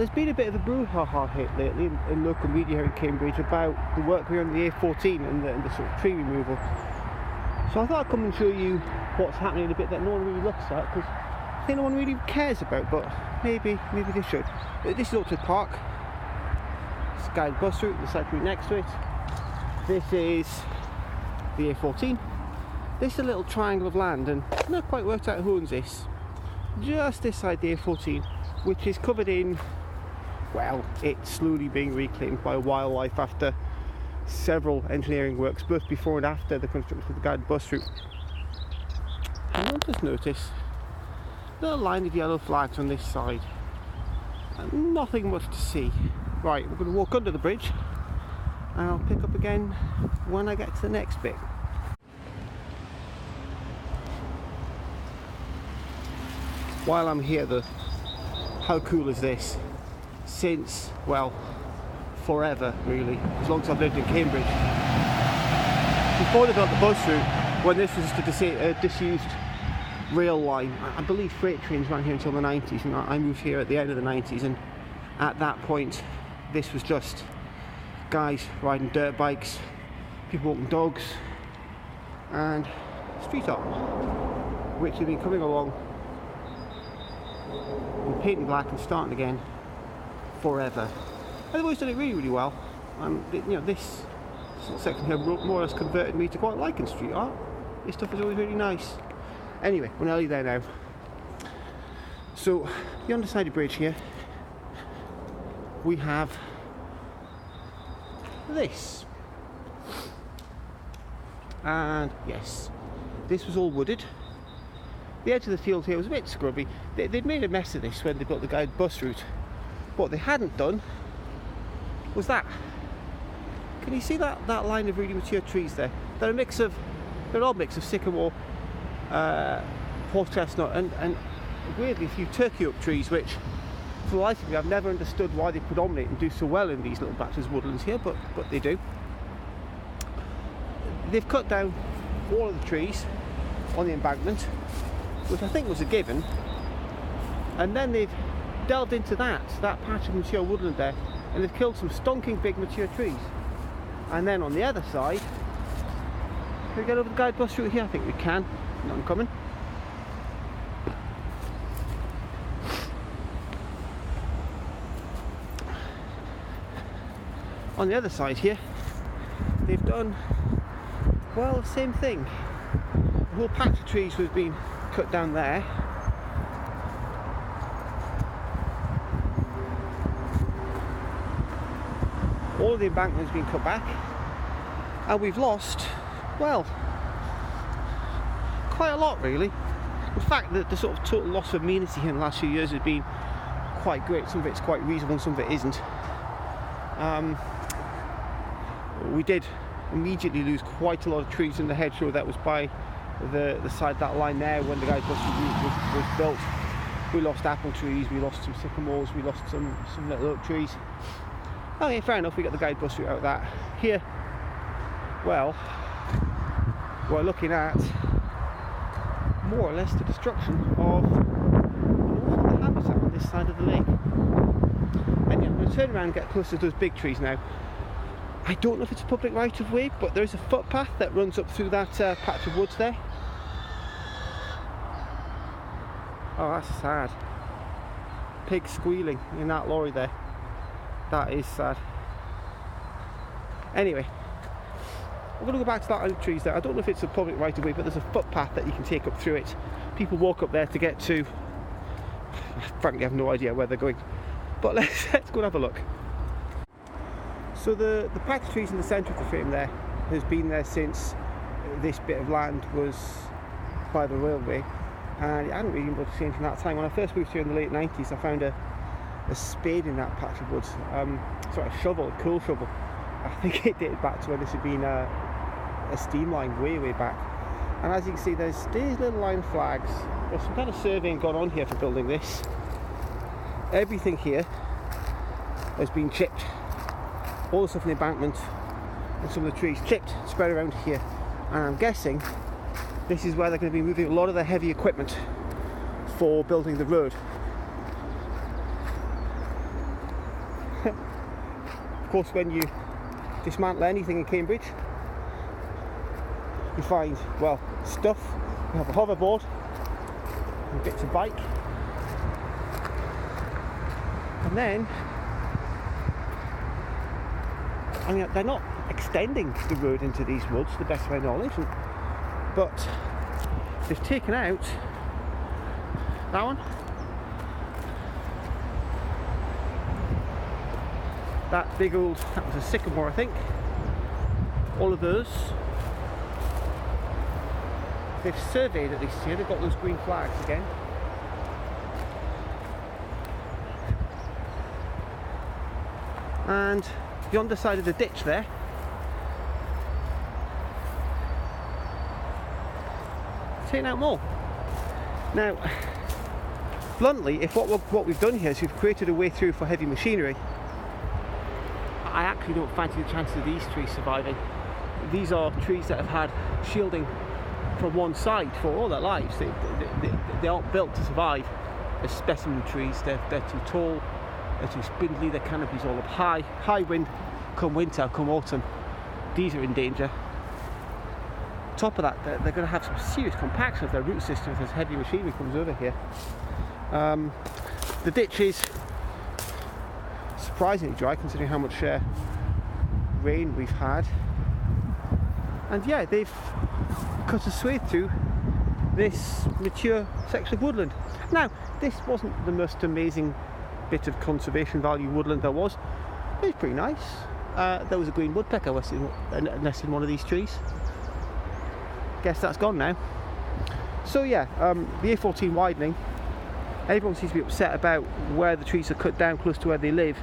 there's been a bit of a brouhaha hit lately in local media here in Cambridge about the work going on the A14 and the sort of tree removal. So I thought I'd come and show you what's happening a bit that no one really looks at, because I think no one really cares about, but maybe they should. This is Orchard Park. It's a guided bus route, the cycle route next to it. This is the A14. This is a little triangle of land, and I've not quite worked out who owns this. Just this side, the A14, which is covered in, well, it's slowly being reclaimed by wildlife after several engineering works, both before and after the construction of the guided bus route. And you'll just notice a little line of yellow flags on this side, and nothing much to see. Right, we're going to walk under the bridge, and I'll pick up again when I get to the next bit. While I'm here though, how cool is this? Since, well, forever really, as long as I've lived in Cambridge. Before they built the bus route, when this was just a disused rail line, I believe freight trains ran here until the 90s, and I moved here at the end of the 90s, and at that point this was just guys riding dirt bikes, people walking dogs, and street art, which have been coming along and painting black and starting again forever. And they've always done it really, really well. And you know, this section here more or less converted me to quite liking street art. This stuff is always really nice. Anyway, we're nearly there now. So the underside of the bridge here, we have this. And yes, this was all wooded. The edge of the field here was a bit scrubby. They'd made a mess of this when they built the guided bus route. What they hadn't done was that. Can you see that line of really mature trees there? They're an odd mix of sycamore, horse chestnut, and weirdly a few turkey oak trees, which for the life of me I've never understood why they predominate and do so well in these little patches of woodlands here, but they do. They've cut down all of the trees on the embankment, which I think was a given, and then they've delved into that patch of mature woodland there, and they've killed some stonking big mature trees. And then on the other side, can we get over the guide bus route here? I think we can. I'm coming. On the other side here, they've done, well, the same thing. The whole patch of trees was being cut down there. All of the embankment has been cut back, and we've lost, well, quite a lot really. In fact, the sort of total loss of amenity here in the last few years has been quite great. Some of it's quite reasonable and some of it isn't. We did immediately lose quite a lot of trees in the hedgerow that was by the side of that line there when the guided bus route was built. We lost apple trees, we lost some sycamores, we lost some little oak trees. Oh yeah, fair enough, we got the guide bus route out of that. Here, well, we're looking at more or less the destruction of an awful lot of habitat on this side of the lake. And yeah, I'm going to turn around and get closer to those big trees now. I don't know if it's a public right of way, but there's a footpath that runs up through that patch of woods there. Oh, that's sad. Pigs squealing in that lorry there. That is sad. Anyway, I'm going to go back to that line of trees there. I don't know if it's a public right of way, but there's a footpath that you can take up through it. People walk up there to get to, frankly I have no idea where they're going, but let's go and have a look. So the patch of trees in the centre of the frame there has been there since this bit of land was by the railway, and I hadn't really been able to see anything at that time. When I first moved here in the late 90s, I found a spade in that patch of woods, sort of shovel, a coal shovel. I think it dated back to when this had been a steam line way back. And as you can see, there's these little line flags. There's some kind of surveying gone on here for building this. Everything here has been chipped. All the stuff in the embankment and some of the trees chipped, spread around here. And I'm guessing this is where they're going to be moving a lot of their heavy equipment for building the road. Of course, when you dismantle anything in Cambridge, you find, well, stuff. You have a hoverboard and bits of bike, and then, I mean, they're not extending the road into these woods, to the best of my knowledge, but they've taken out that one, that big old, that was a sycamore, I think. All of those they've surveyed at least here. They've got those green flags again. And the underside of the ditch there, taking out more. Now, bluntly, if what we've done here is we've created a way through for heavy machinery, I actually don't fancy the chances of these trees surviving. These are trees that have had shielding from one side for all their lives. They aren't built to survive as specimen trees. They're too tall, they're too spindly, their canopies all up high. High wind come winter, come autumn, these are in danger. Top of that, they're going to have some serious compaction of their root systems as heavy machinery comes over here. The ditch is surprisingly dry considering how much rain we've had, and yeah, they've cut a swathe through this mature section of woodland. Now, this wasn't the most amazing bit of conservation value woodland there was. It was pretty nice. There was a green woodpecker nesting in one of these trees. Guess that's gone now. So yeah, the A14 widening, everyone seems to be upset about where the trees are cut down close to where they live,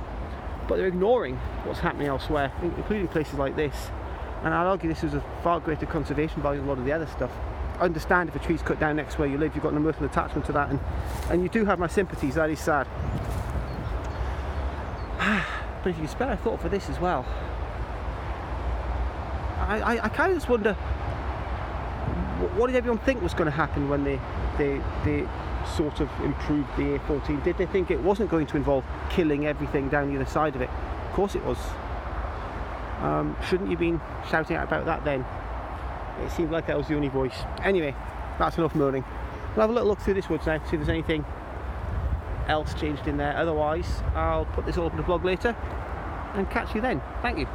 but they're ignoring what's happening elsewhere, including places like this. And I'd argue this is a far greater conservation value than a lot of the other stuff. I understand if a tree's cut down next to where you live, you've got an emotional attachment to that, and you do have my sympathies. That is sad. But if you can spare a thought for this as well, I kind of just wonder, what did everyone think was going to happen when they sort of improved the A14? Did they think it wasn't going to involve killing everything down the other side of it? Of course it was. Shouldn't you have been shouting out about that then? It seemed like that was the only voice. Anyway, that's enough moaning. We'll have a little look through this woods now, see if there's anything else changed in there. Otherwise, I'll put this all up in the blog later and catch you then. Thank you.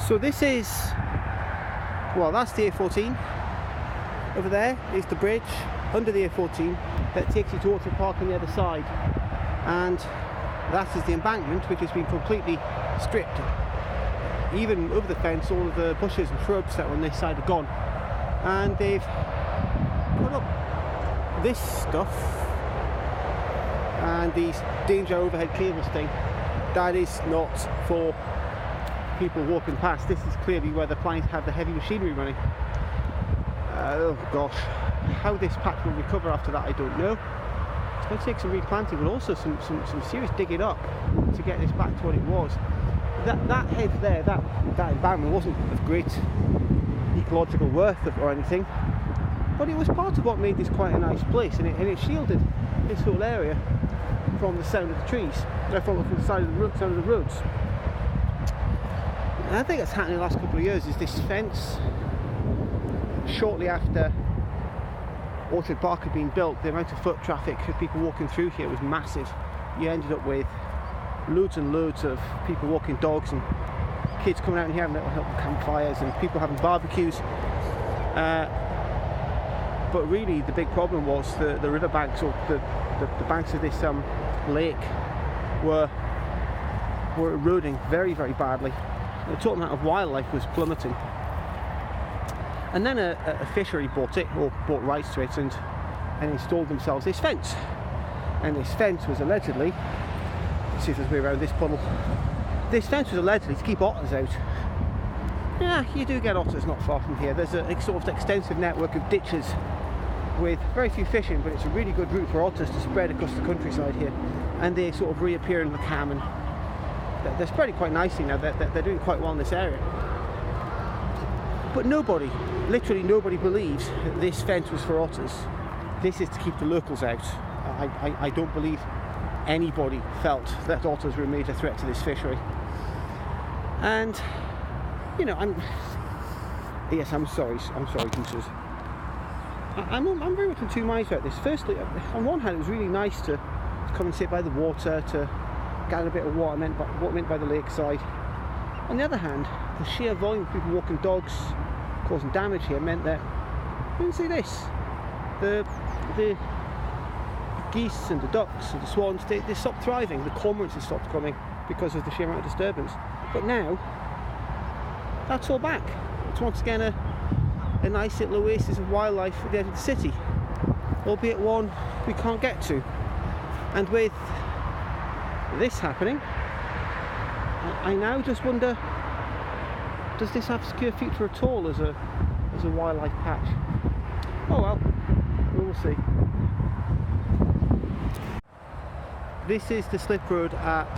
So this is, well, that's the A14. Over there is the bridge under the A14 that takes you to Orchard Park on the other side, and that is the embankment, which has been completely stripped. Even over the fence, all of the bushes and shrubs that were on this side are gone, and they've put up this stuff and these danger overhead cables thing. That is not for people walking past. This is clearly where they're planning to have the heavy machinery running. Oh gosh, how this patch will recover after that, I don't know. It's going to take some replanting, but also some serious digging up to get this back to what it was. That hedge there, that embankment wasn't of great ecological worth or anything, but it was part of what made this quite a nice place, and it shielded this whole area from the sound of the trees, from the sound of the roads. And I think that's happened in the last couple of years, is this fence. Shortly after Orchard Park had been built, the amount of foot traffic of people walking through here was massive. You ended up with loads and loads of people walking dogs and kids coming out and having little campfires and people having barbecues. But really the big problem was the river banks, or the banks of this lake were eroding very, very badly. The total amount of wildlife was plummeting. And then a fishery bought it, or bought rights to it, and installed themselves this fence. And this fence was allegedly, let's see if there's a way around this puddle. This fence was allegedly to keep otters out. Yeah, you do get otters not far from here. There's a sort of extensive network of ditches with very few fishing, but it's a really good route for otters to spread across the countryside here. And they sort of reappear in the cam, and they're spreading quite nicely now. They're doing quite well in this area. But nobody, literally nobody, believes that this fence was for otters. This is to keep the locals out. I don't believe anybody felt that otters were a major threat to this fishery. And you know, I'm sorry, goosers. I'm very much in two minds about this. Firstly, on one hand, it was really nice to come and sit by the water to gather a bit of what meant by the lakeside. On the other hand, the sheer volume of people walking dogs, causing damage here, meant that, you can see this, the geese and the ducks and the swans, they stopped thriving. The cormorants have stopped coming because of the sheer amount of disturbance. But now, that's all back. It's once again a nice little oasis of wildlife at the edge of the city, albeit one we can't get to. And with this happening, I now just wonder, does this have a secure future at all as a wildlife patch? Oh well, we'll see. This is the slip road at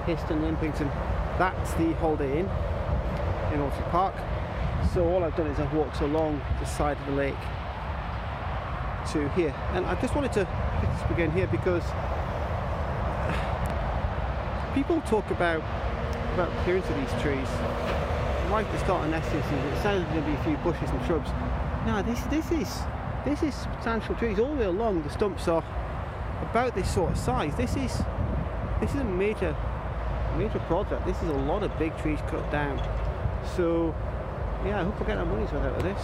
Histon Limpington. That's the Holiday Inn in Orchard Park. So all I've done is I've walked along the side of the lake to here, and I just wanted to pick this again here because people talk about the appearance of these trees right at the start of nesting season. It sounds like there'll be a few bushes and shrubs. No, this is substantial trees all the way along. The stumps are about this sort of size. This is a major project. This is a lot of big trees cut down. So yeah, I hope I get our money's worth out of this.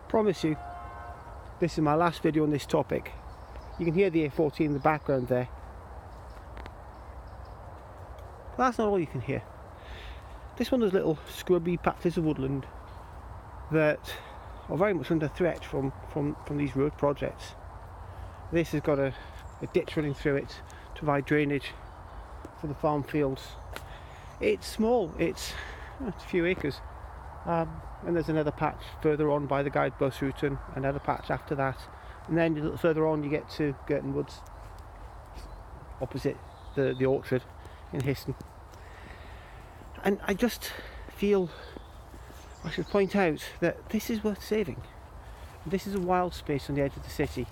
Promise you, this is my last video on this topic. You can hear the A14 in the background there. But that's not all you can hear. This one is little scrubby patches of woodland that are very much under threat from these road projects. This has got a ditch running through it to provide drainage for the farm fields. It's small, it's a few acres, and there's another patch further on by the guide bus route and another patch after that, and then a little further on you get to Girton Woods opposite the orchard in Histon. And I just feel I should point out that this is worth saving. This is a wild space on the edge of the city.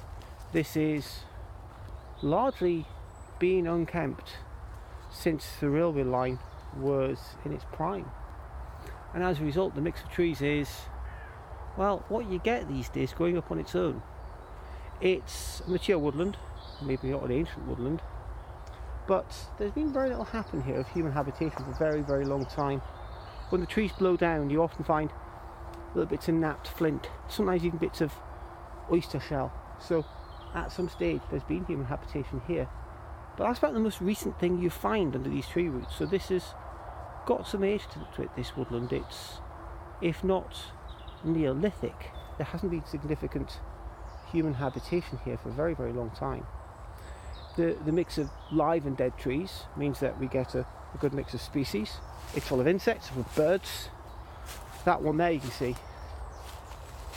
This is largely been unkempt since the railway line was in its prime, and as a result the mix of trees is, well, what you get these days growing up on its own. It's a mature woodland, maybe not an ancient woodland, but there's been very little happen here of human habitation for a very, very long time. When the trees blow down, you often find little bits of napped flint, sometimes even bits of oyster shell. So at some stage there's been human habitation here. But that's about the most recent thing you find under these tree roots. So this has got some age to it, this woodland. It's, if not Neolithic, there hasn't been significant human habitation here for a very, very long time. The mix of live and dead trees means that we get a good mix of species. It's full of insects, full of birds. That one there you can see,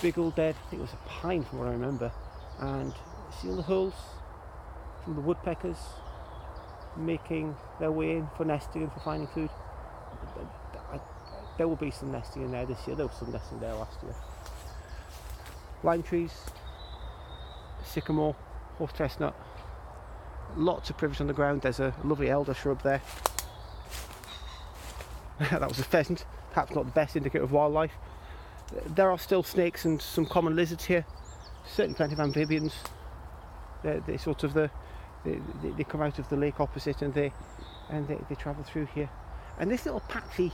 big old dead, I think it was a pine from what I remember. And see all the holes from the woodpeckers making their way in for nesting and for finding food. There will be some nesting in there this year. There was some nesting there last year. Lime trees, sycamore, horse chestnut, lots of privet on the ground. There's a lovely elder shrub there. That was a pheasant, perhaps not the best indicator of wildlife. There are still snakes and some common lizards here, certainly plenty of amphibians. They sort of they come out of the lake opposite and they travel through here. And this little patchy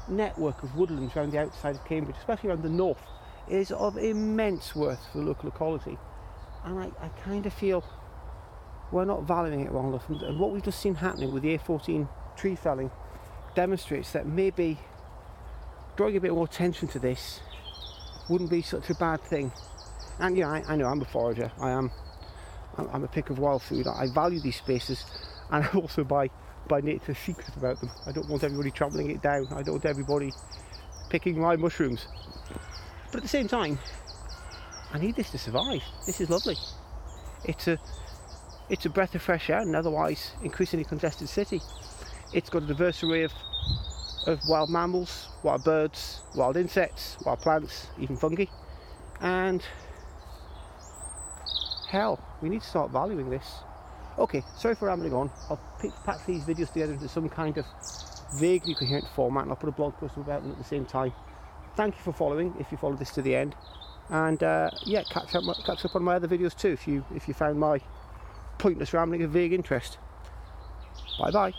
network of woodlands around the outside of Cambridge, especially around the north, is of immense worth for the local ecology. And I kind of feel we're not valuing it well enough. And what we've just seen happening with the A14 tree felling demonstrates that maybe drawing a bit more attention to this wouldn't be such a bad thing. And yeah, I know I'm a forager. I'm a pick of wild food. I value these spaces, and I'm also by nature secretive about them. I don't want everybody trampling it down. I don't want everybody picking my mushrooms. But at the same time, I need this to survive. This is lovely. It's a breath of fresh air in an otherwise increasingly congested city. It's got a diverse array of wild mammals, wild birds, wild insects, wild plants, even fungi. And hell, we need to start valuing this. Okay, sorry for rambling on. I'll patch these videos together into some kind of vaguely coherent format, and I'll put a blog post about them at the same time. Thank you for following, if you followed this to the end, and yeah, catch up on my other videos too if you found my pointless rambling of vague interest. Bye bye.